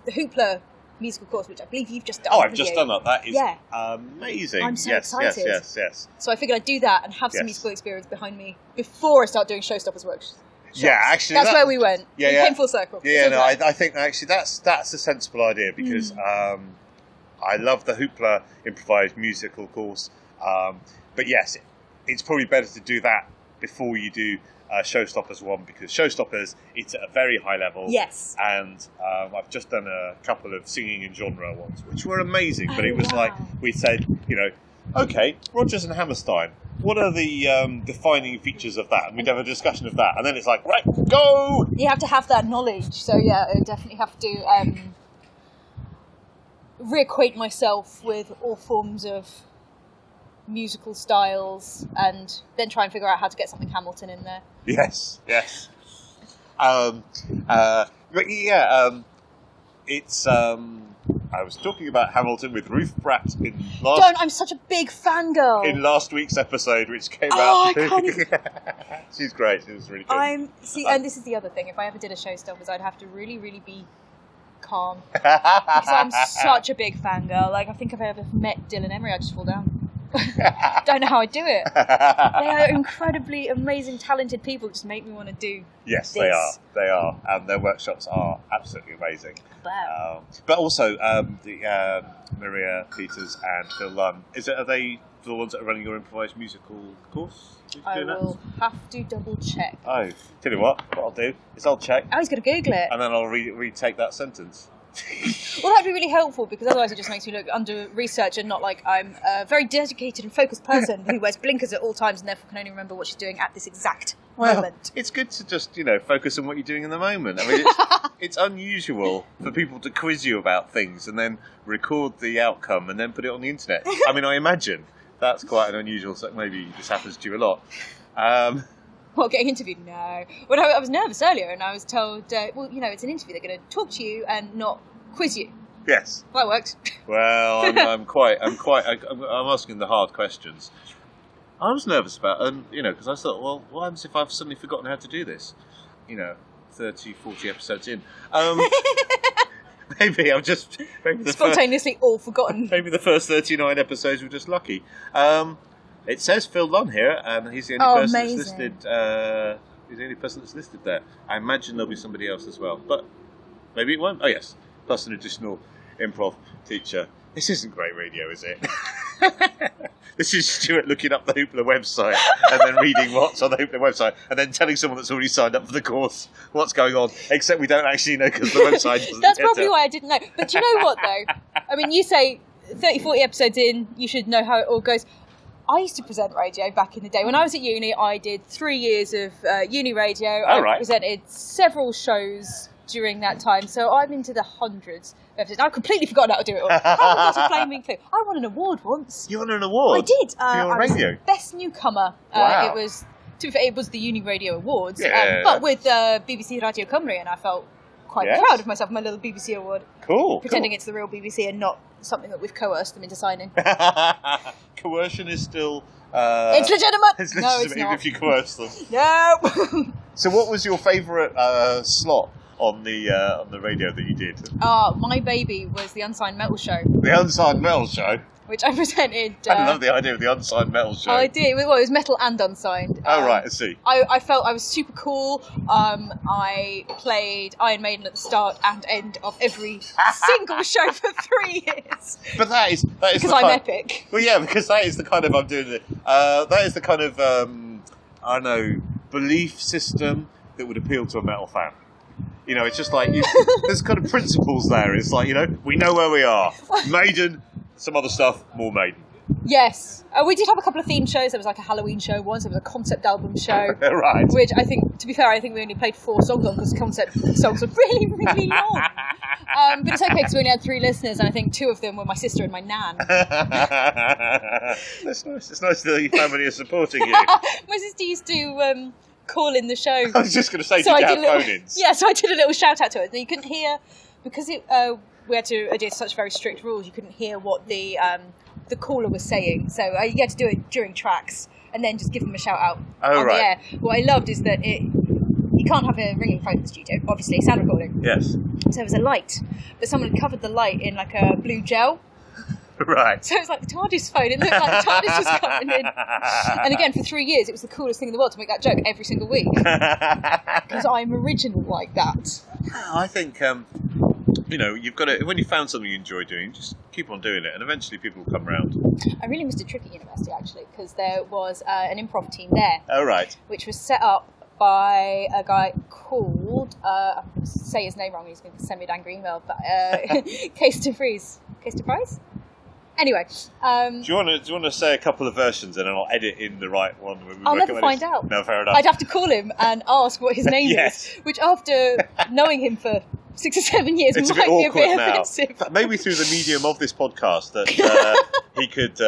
S2: Hoopla musical course, which I believe you've just done.
S1: Oh, I've just done that. That is
S2: Yeah.
S1: amazing.
S2: I'm so
S1: yes,
S2: excited.
S1: Yes.
S2: So I figured I'd do that and have some
S1: Yes.
S2: musical experience behind me before I start doing Showstoppers workshops.
S1: Yeah, actually,
S2: that's where we went.
S1: Yeah,
S2: We
S1: yeah.
S2: came full circle.
S1: Yeah,
S2: So
S1: no,
S2: glad.
S1: I think actually that's a sensible idea because I love the Hoopla improvised musical course. But yes, it's probably better to do that before you do Showstoppers 1 because Showstoppers, it's at a very high level.
S2: Yes.
S1: And I've just done a couple of singing and genre ones, which were amazing. But it was
S2: wow.
S1: like, we said, okay, Rodgers and Hammerstein, what are the defining features of that? And we'd have a discussion of that. And then it's like, right, go!
S2: You have to have that knowledge. So yeah, I definitely have to reacquaint myself with all forms of musical styles and then try and figure out how to get something Hamilton in there.
S1: Yes. But yeah, it's. I was talking about Hamilton with Ruth Bratt
S2: I'm such a big fangirl.
S1: in last week's episode, which came
S2: Oh,
S1: out.
S2: I can't even...
S1: She's great. She was really good.
S2: And this is the other thing. If I ever did a Showstoppers, I'd have to really, really be calm because I'm such a big fangirl. Like I think if I ever met Dylan Emery, I'd just fall down. Don't know how I do it. They are incredibly amazing, talented people. That just make me want to do.
S1: Yes,
S2: this.
S1: they are, and their workshops are absolutely amazing.
S2: Wow.
S1: But also, the Maria Peters and Phil Lunn. Are they the ones that are running your improvised musical course?
S2: I will have to double check.
S1: Oh, tell you what I'll do is I'll check,
S2: Oh, he's got to Google it.
S1: and then I'll retake that sentence.
S2: Well, that'd be really helpful because otherwise it just makes me look under research and not like I'm a very dedicated and focused person who wears blinkers at all times and therefore can only remember what she's doing at this exact moment.
S1: It's good to just, focus on what you're doing in the moment. I mean, it's unusual for people to quiz you about things and then record the outcome and then put it on the internet. I mean, I imagine that's quite an unusual, so maybe this happens to you a lot.
S2: Well, getting interviewed? No. When I was nervous earlier and I was told, it's an interview, they're going to talk to you and not quiz you.
S1: Yes.
S2: Well, that works.
S1: Well, I'm asking the hard questions. I was nervous about, because I thought, well, what happens if I've suddenly forgotten how to do this? 30, 40 episodes in. Maybe
S2: Spontaneously all forgotten.
S1: Maybe the first 39 episodes were just lucky. It says Phil Lunn here, and he's the only person that's listed. He's the only person that's listed there. I imagine there'll be somebody else as well, but maybe it won't. Oh yes, plus an additional improv teacher. This isn't great radio, is it? This is Stuart looking up the Hoopla website and then reading what's on the Hoopla website and then telling someone that's already signed up for the course what's going on, except we don't actually know because the website doesn't
S2: That's
S1: get
S2: probably
S1: it.
S2: why I didn't know. But do you know what, though? I mean, you say 30, 40 episodes in, you should know how it all goes. I used to present radio back in the day. When I was at uni, I did 3 years of uni radio. I
S1: right.
S2: presented several shows during that time. So I'm into the hundreds of episodes. I've completely forgotten how to do it all. I haven't got a flaming clue. I won an award once.
S1: You won an award?
S2: I did.
S1: For your radio?
S2: Was best newcomer.
S1: Wow.
S2: It was the Uni Radio Awards,
S1: Yeah.
S2: but with BBC Radio Cymru, and I felt quite proud of myself, my little BBC award.
S1: Cool.
S2: Pretending it's the real BBC and not something that we've coerced them into signing.
S1: Coercion is still...
S2: it's legitimate!
S1: It's
S2: No,
S1: legitimate
S2: it's
S1: even
S2: not.
S1: if you coerce them.
S2: No!
S1: So what was your favourite slot on the radio that you did?
S2: My baby was the Unsigned Metal Show.
S1: The Unsigned Metal Show?
S2: Which I presented...
S1: I love the idea of the Unsigned Metal Show.
S2: I did. Well, it was metal and unsigned.
S1: Oh, right, I see.
S2: I felt I was super cool. I played Iron Maiden at the start and end of every single show for 3 years.
S1: But that is
S2: because I'm epic.
S1: Well, yeah, because that is the kind of... I'm doing it. That is the kind of, I don't know, belief system that would appeal to a metal fan. You know, it's just like, there's kind of principles there. It's like, you know, we know where we are. Maiden, some other stuff, more Maiden.
S2: Yes. We did have a couple of theme shows. There was like a Halloween show once. There was a concept album show.
S1: Right.
S2: Which I think, to be fair, I think we only played 4 songs on because concept songs are really, really long. But it's okay because we only had 3 listeners and I think 2 of them were my sister and my nan.
S1: That's nice. It's nice that your family are supporting you.
S2: My sister used to call in the show.
S1: I was just going to say, did you have phone-ins?
S2: Yeah, so I did a little shout out to her. And you couldn't hear, because we had to adhere to such very strict rules, you couldn't hear what the caller was saying. So you had to do it during tracks and then just give them a shout out on the air. What I loved is that you can't have a ringing phone in the studio, obviously, sound recording.
S1: Yes.
S2: So there was a light, but someone had covered the light in like a blue gel.
S1: Right.
S2: So it was like the TARDIS phone. It looked like the TARDIS was coming in. And again, for 3 years, it was the coolest thing in the world to make that joke every single week. Because I'm original like that.
S1: I think, you know, you've got to, when you found something you enjoy doing, just keep on doing it, and eventually people will come around.
S2: I really missed a trick at university, actually, because there was an improv team there.
S1: Oh, right.
S2: Which was set up by a guy called, I'm going to say his name wrong, he's going to send me an angry email, but KeithTheGooner? Anyway, do
S1: you want to say a couple of versions and then I'll edit in the right one?
S2: I'll never find out.
S1: No, fair enough.
S2: I'd have to call him and ask what his name
S1: yes.
S2: is, which after knowing him for 6 or 7 years
S1: it's
S2: might be a bit
S1: now.
S2: offensive.
S1: Maybe through the medium of this podcast that he could,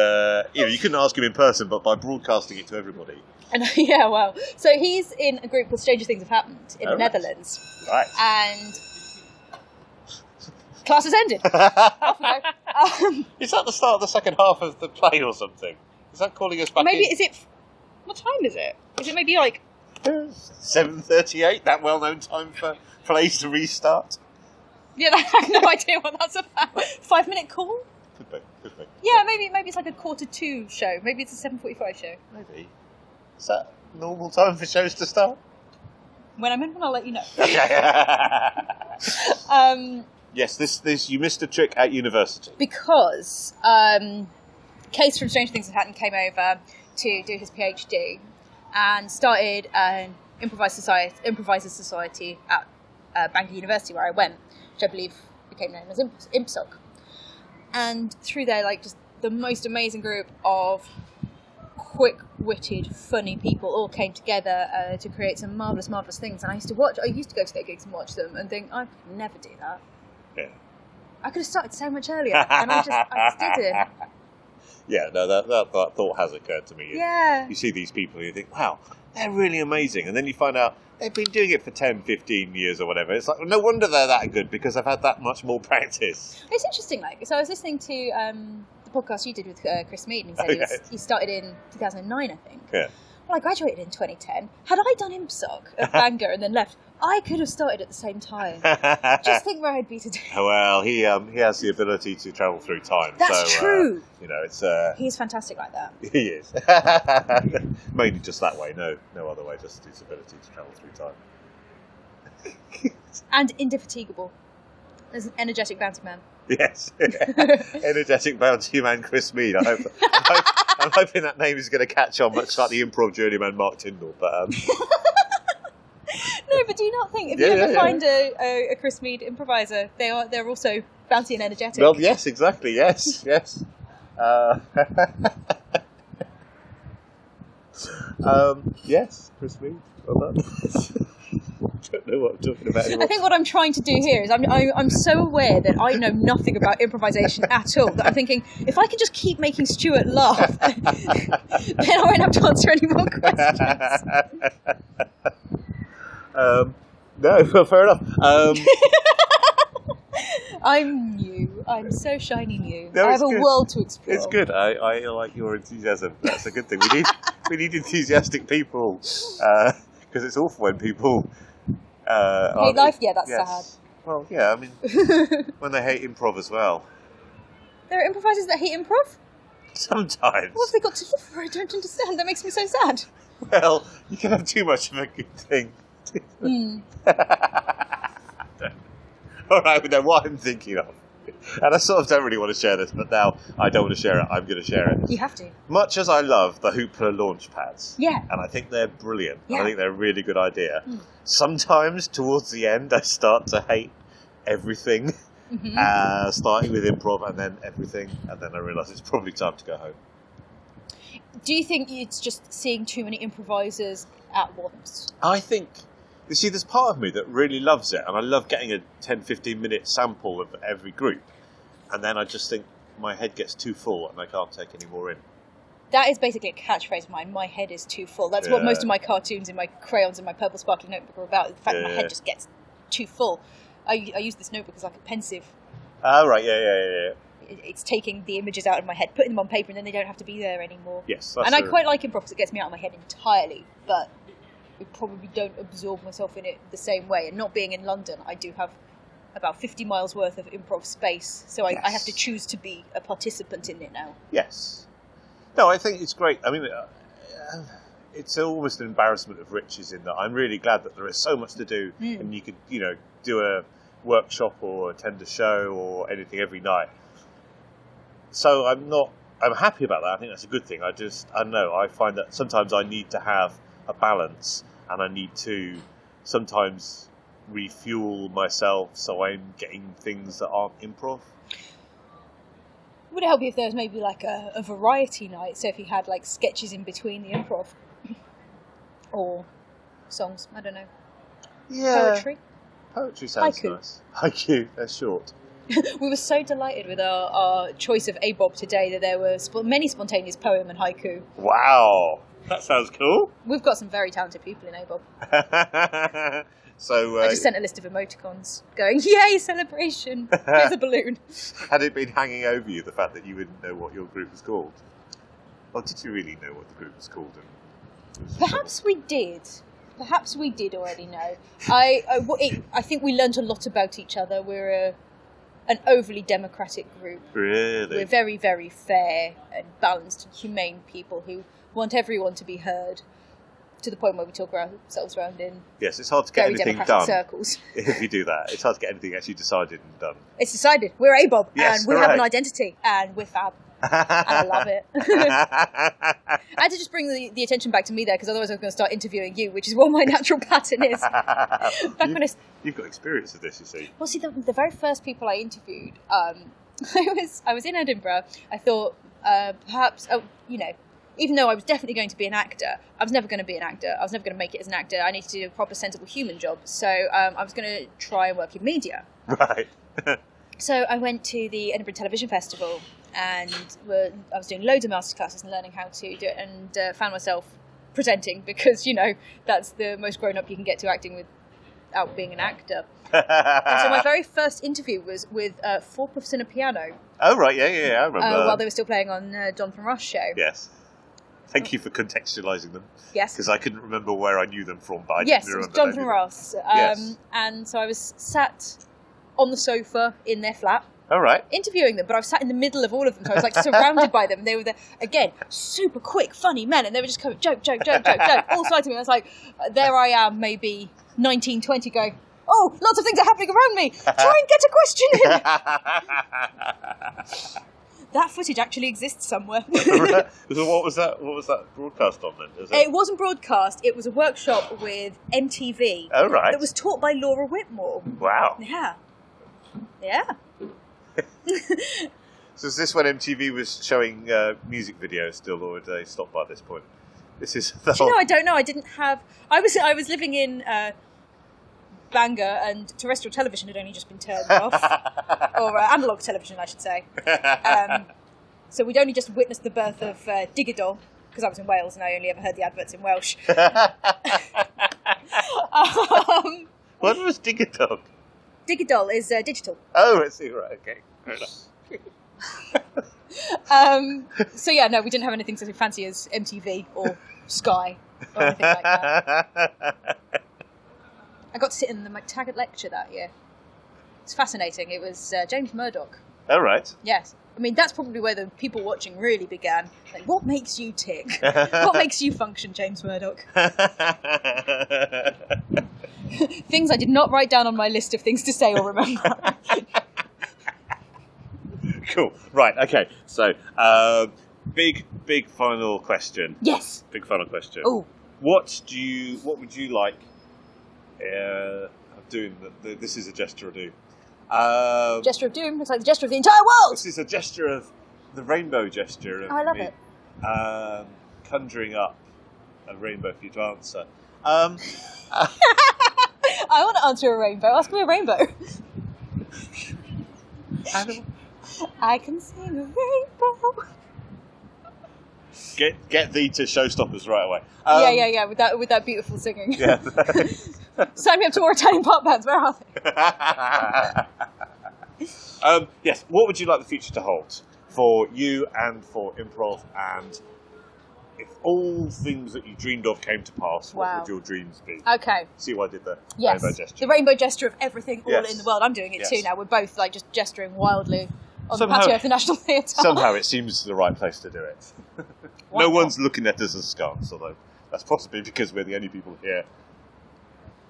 S1: you couldn't ask him in person, but by broadcasting it to everybody.
S2: And yeah, well, so he's in a group called Stranger Things Have Happened in the Netherlands.
S1: Right.
S2: And class has ended. Off we go.
S1: Is that the start of the second half of the play or something? Is that calling us back
S2: maybe,
S1: in?
S2: is it... What time is it? Is it maybe like...
S1: 7:38, that well-known time for plays to restart?
S2: Yeah, I have no idea what that's about. 5-minute call?
S1: Could be.
S2: Yeah, maybe it's like a 1:45 show. Maybe it's a 7:45 show.
S1: Maybe. Is that normal time for shows to start?
S2: When I'm in one, I'll let you know.
S1: Yes, this you missed a trick at university.
S2: Because Keith from Stranger Things Have Happened came over to do his PhD and started an Improviser Society at Bangor University, where I went, which I believe became known as ImpSoc. And through there, like, just the most amazing group of quick-witted, funny people all came together to create some marvellous things. And I used to go to their gigs and watch them and think, I could never do that.
S1: Yeah.
S2: I could have started so much earlier, and I just didn't.
S1: Yeah, no, that thought has occurred to me.
S2: Yeah.
S1: You see these people and you think, wow, they're really amazing. And then you find out they've been doing it for 10, 15 years or whatever. It's like, no wonder they're that good, because they've had that much more practice.
S2: It's interesting, like, so I was listening to the podcast you did with Chris Mead, and he said he started in 2009, I think.
S1: Yeah.
S2: Well, I graduated in 2010. Had I done ImpSoc at Bangor and then left, I could have started at the same time. Just think where I'd be today.
S1: Well, he has the ability to travel through time.
S2: That's true.
S1: It's
S2: he's fantastic like that.
S1: He is. Mainly just that way. No other way. Just his ability to travel through time.
S2: And indefatigable. As an energetic bounty man.
S1: Yes. Energetic bounty man Chris Mead. I'm hoping that name is going to catch on, much like the improv journeyman Mark Tyndall. But
S2: no, but do you not think if you ever find a Chris Mead improviser, they're also bouncy and energetic?
S1: Well, yes, exactly. Yes. Yes, Chris Mead. Well done. don't know what I'm talking about anymore.
S2: I think what I'm trying to do here is I'm so aware that I know nothing about improvisation at all that I'm thinking, if I can just keep making Stuart laugh, then I won't have to answer any more questions.
S1: No, well, fair enough.
S2: I'm new. I'm so shiny new.
S1: No,
S2: I have a
S1: good.
S2: world to explore.
S1: It's good. I like your enthusiasm. That's a good thing. We need enthusiastic people because it's awful when people
S2: hate life. Yeah, that's sad.
S1: Well, yeah. I mean, when they hate improv as well.
S2: There are improvisers that hate improv?
S1: Sometimes.
S2: What have they got to live for? I don't understand. That makes me so sad.
S1: Well, you can have too much of a good thing. All right, we know what I'm thinking of. And I sort of don't really want to share this, but now I don't want to share it. I'm going to share it.
S2: You have to.
S1: Much as I love the Hoopla launch pads.
S2: Yeah.
S1: And I think they're brilliant.
S2: Yeah.
S1: I think they're a really good idea. Sometimes, towards the end, I start to hate everything. Starting with improv and then everything. And then I realise it's probably time to go home.
S2: Do you think it's just seeing too many improvisers at once?
S1: I think... You see, there's part of me that really loves it, and I love getting a 10-15 minute sample of every group, and then I just think my head gets too full and I can't take any more in.
S2: That is basically a catchphrase of mine. My head is too full. That's what most of my cartoons and my crayons and my purple sparkly notebook are about. The fact that my head just gets too full. I use this notebook as like a pensive.
S1: Oh, right, yeah.
S2: It's taking the images out of my head, putting them on paper, and then they don't have to be there anymore.
S1: Yes.
S2: And I quite like improv because it gets me out of my head entirely, but... I probably don't absorb myself in it the same way. And not being in London, I do have about 50 miles worth of improv space, so I have to choose to be a participant in it now.
S1: Yes. No, I think it's great. I mean, it's almost an embarrassment of riches in that I'm really glad that there is so much to do, and you could, do a workshop or attend a show or anything every night. So I'm happy about that. I think that's a good thing. I don't know. I find that sometimes I need to have a balance, and I need to sometimes refuel myself so I'm getting things that aren't improv.
S2: Would it help you if there was maybe like a variety night? So if you had like sketches in between the improv or songs, I don't know.
S1: Yeah.
S2: Poetry
S1: sounds
S2: Haiku.
S1: Nice. Haiku, they're short.
S2: We were so delighted with our choice of ABOB today that there were many spontaneous poem and haiku.
S1: Wow. That sounds cool.
S2: We've got some very talented people in ABOB.
S1: So
S2: I just sent a list of emoticons going, yay, celebration. Here's a balloon.
S1: Had it been hanging over you, the fact that you wouldn't know what your group was called? Or did you really know what the group was called?
S2: Perhaps we did. Perhaps we did already know. I think we learned a lot about each other. We're an overly democratic group.
S1: Really?
S2: We're very, very fair and balanced and humane people who want everyone to be heard, to the point where we talk ourselves around in
S1: yes, it's hard to get anything done
S2: circles.
S1: If you do that. It's hard to get anything actually decided and done.
S2: It's decided. We're ABOB,
S1: yes,
S2: and we have an identity, and we're fab. And I love it. I had to just bring the attention back to me there, because otherwise I was going to start interviewing you, which is what my natural pattern is.
S1: You've got experience of this, you see.
S2: Well, see, the very first people I interviewed, I was in Edinburgh. I thought perhaps, even though I was definitely going to be an actor, I was never going to be an actor. I was never going to make it as an actor. I needed to do a proper, sensible human job. So I was going to try and work in media.
S1: Right.
S2: So I went to the Edinburgh Television Festival, and I was doing loads of masterclasses and learning how to do it, and found myself presenting because, that's the most grown-up you can get to acting without being an actor. And so my very first interview was with four puffs and a piano.
S1: Oh, right, yeah, I remember.
S2: While they were still playing on Jonathan Ross' show.
S1: Yes. Thank you for contextualising them.
S2: Yes.
S1: Because I couldn't remember where I knew them from, but I
S2: yes,
S1: didn't remember.
S2: Yes, it was Jonathan Ross.
S1: Yes.
S2: And so I was sat on the sofa in their flat.
S1: All right.
S2: Interviewing them, but I was sat in the middle of all of them, so I was like surrounded by them. They were again, super quick, funny men, and they were just kind of joke, all sides of me. I was like, there I am, maybe 19, 20, going, oh, lots of things are happening around me. Try and get a question in. That footage actually exists somewhere.
S1: So what was that broadcast on then?
S2: It wasn't broadcast. It was a workshop with MTV.
S1: Oh, right.
S2: That was taught by Laura Whitmore.
S1: Wow.
S2: Yeah.
S1: So is this when MTV was showing music videos still, or had they stopped by this point? This is the whole...
S2: I don't know. I didn't have... I was living in Bangor, and terrestrial television had only just been turned off, or analogue television, I should say. So we'd only just witnessed the birth of Digadol, because I was in Wales and I only ever heard the adverts in Welsh.
S1: What was Digadol?
S2: Digadol is digital.
S1: Oh, I see. Right. Okay. Fair enough.
S2: So yeah, no, we didn't have anything so fancy as MTV or Sky or anything like that. I got to sit in the McTaggart lecture that year. It's fascinating. It was James Murdoch.
S1: All right.
S2: Yes. I mean, that's probably where the people watching really began. Like, what makes you tick? What makes you function, James Murdoch? Things I did not write down on my list of things to say or remember.
S1: Cool. Right. Okay. So, big final question.
S2: Yes.
S1: Big final question.
S2: Oh.
S1: What would you like? Doing this is a gesture of doom.
S2: Gesture of doom. It's like the gesture of the entire world.
S1: This is a gesture of the rainbow gesture. Of
S2: I love
S1: me,
S2: it.
S1: Conjuring up a rainbow for you to answer.
S2: I want to answer a rainbow. Ask me a rainbow. I can sing a rainbow.
S1: Get thee to Showstoppers right away.
S2: Yeah. With that beautiful singing.
S1: Yeah.
S2: Sign me up to more Italian pop bands. Where are they?
S1: Yes. What would you like the future to hold for you and for improv? And if all things that you dreamed of came to pass, what would your dreams be?
S2: Okay.
S1: See what I did there?
S2: Yes.
S1: Rainbow gesture.
S2: The rainbow gesture of everything all
S1: Yes.
S2: in the world. I'm doing it too now. We're both like just gesturing wildly on
S1: Somehow-
S2: the patio of the National Theatre.
S1: Somehow it seems the right place to do it. No one's looking at us askance, although that's possibly because we're the only people here.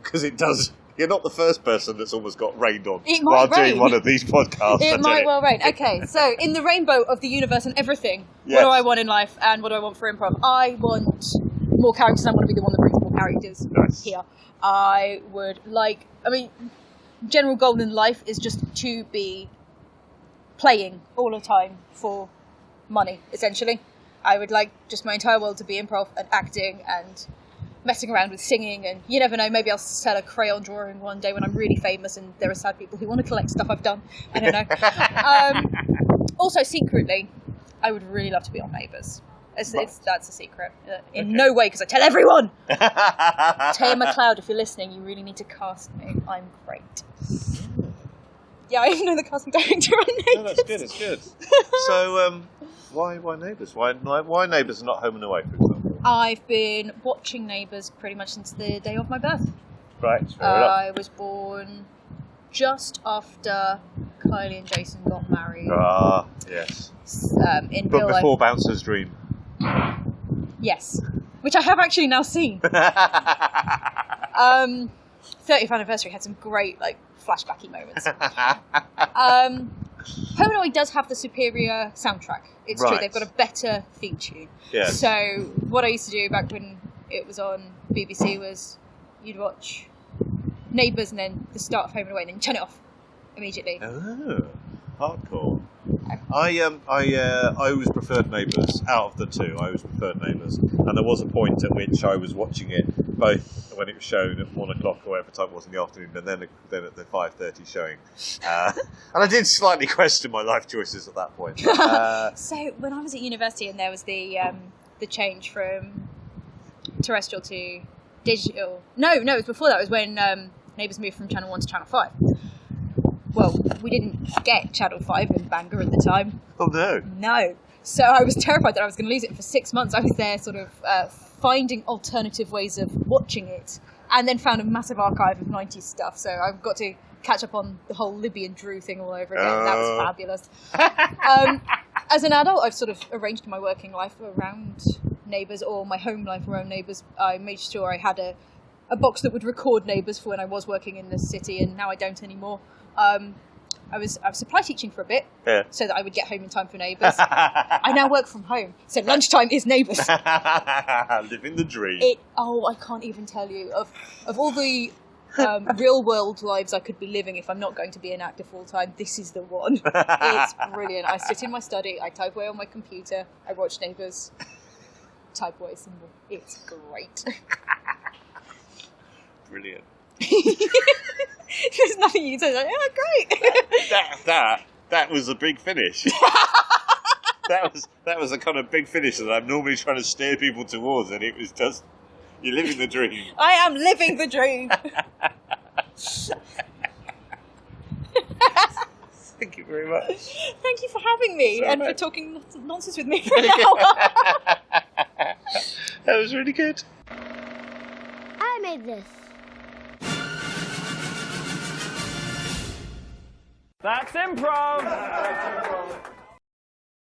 S1: Because it does. You're not the first person that's almost got rained on while doing one of these podcasts.
S2: It might well rain. Okay, so in the rainbow of the universe and everything,
S1: Yes.
S2: what do I want in life and what do I want for improv? I want more characters. I want to be the one that brings more characters here. I would like, general goal in life is just to be playing all the time for money, essentially. I would like just my entire world to be improv and acting and messing around with singing, and you never know, maybe I'll sell a crayon drawing one day when I'm really famous and there are sad people who want to collect stuff I've done. I don't know. Also, secretly, I would really love to be on Neighbours. That's a secret. No way, because I tell everyone! Taya McLeod, if you're listening, you really need to cast me. I'm great. Yeah, I even know the casting director on Neighbours.
S1: No, that's good, it's good. So, why Neighbours? Why Neighbours and not Home and Away, for example?
S2: I've been watching Neighbours pretty much since the day of my birth.
S1: Right, fair enough.
S2: I was born just after Kylie and Jason got married.
S1: Ah, yes.
S2: In
S1: But
S2: real
S1: before
S2: life.
S1: Bouncer's Dream.
S2: Yes. Which I have actually now seen. 30th anniversary had some great, flashbacky moments. Home and Away does have the superior soundtrack. It's true, they've got a better theme tune.
S1: Yes.
S2: So what I used to do back when it was on BBC was you'd watch Neighbours and then the start of Home and Away and then turn it off immediately.
S1: Oh, hardcore. I always preferred Neighbours. Out of the two, I always preferred Neighbours. And there was a point at which I was watching it both when it was shown at 1 o'clock or whatever time it was in the afternoon, and then at the 5:30 showing. And I did slightly question my life choices at that point.
S2: So when I was at university and there was the change from terrestrial to digital. No, it was before that. It was when Neighbours moved from Channel 1 to Channel 5. Well, we didn't get Channel 5 in Bangor at the time.
S1: Oh, no.
S2: No. So I was terrified that I was going to lose it for 6 months. I was there sort of finding alternative ways of watching it, and then found a massive archive of 90s stuff. So I've got to catch up on the whole Libby and Drew thing all over again. That was fabulous. As an adult, I've sort of arranged my working life around Neighbours, or my home life around Neighbours. I made sure I had a box that would record Neighbours for when I was working in the city, and now I don't anymore. I was supply teaching for a bit, so that I would get home in time for Neighbours. I now work from home, so lunchtime is Neighbours.
S1: Living the dream.
S2: I can't even tell you of all the real world lives I could be living if I'm not going to be an actor full time. This is the one. It's brilliant. I sit in my study, I type away on my computer, I watch Neighbours, type away symbol. It's great.
S1: Brilliant.
S2: There's nothing you can say. Like, oh, great.
S1: That was a big finish. that was a kind of big finish that I'm normally trying to steer people towards, and it was just, you're living the dream.
S2: I am living the dream.
S1: Thank you very much.
S2: Thank you for having me
S1: So
S2: and
S1: much.
S2: for talking nonsense with me for an hour.
S1: That was really good.
S3: I made this.
S4: That's improv!